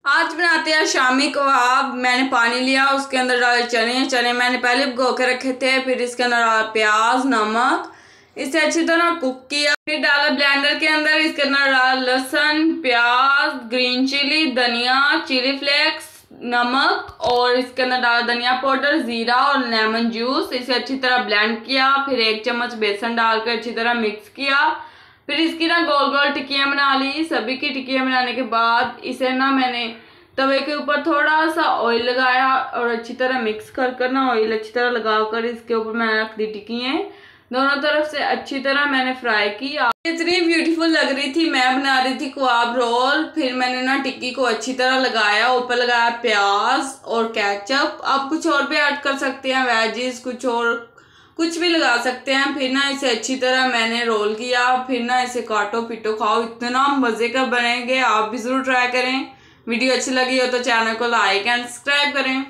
आज बनाते हैं शामी कबाब। मैंने पानी लिया, उसके अंदर डाले चने। चने मैंने पहले भिगो के रखे थे। फिर इसके अंदर डाला प्याज, नमक, इसे अच्छी तरह कुक किया। फिर डाला ब्लेंडर के अंदर, इसके अंदर डाला लहसुन, प्याज, ग्रीन चिली, धनिया, चिली फ्लेक्स, नमक, और इसके अंदर डाला धनिया पाउडर, जीरा और लेमन जूस। इसे अच्छी तरह ब्लेंड किया। फिर 1 चम्मच बेसन डालकर अच्छी तरह मिक्स किया। फिर इसकी ना गोल गोल टिक्कियाँ बना ली। सभी की टिक्कियाँ बनाने के बाद इसे ना मैंने तवे के ऊपर थोड़ा सा ऑयल लगाया और अच्छी तरह मिक्स कर कर ना ऑयल अच्छी तरह लगाकर इसके ऊपर मैंने रख दी टिक्कियाँ। दोनों तरफ से अच्छी तरह मैंने फ्राई की। इतनी ब्यूटीफुल लग रही थी। मैं बना रही थी कबाब रोल। फिर मैंने ना टिक्की को अच्छी तरह लगाया, ऊपर लगाया प्याज और केचप। आप कुछ और भी ऐड कर सकते हैं, वेजीज कुछ और कुछ भी लगा सकते हैं। फिर ना इसे अच्छी तरह मैंने रोल किया। फिर ना इसे काटो पीटो खाओ, इतना मजे का बनेंगे। आप भी जरूर ट्राई करें। वीडियो अच्छी लगी हो तो चैनल को लाइक एंड सब्सक्राइब करें।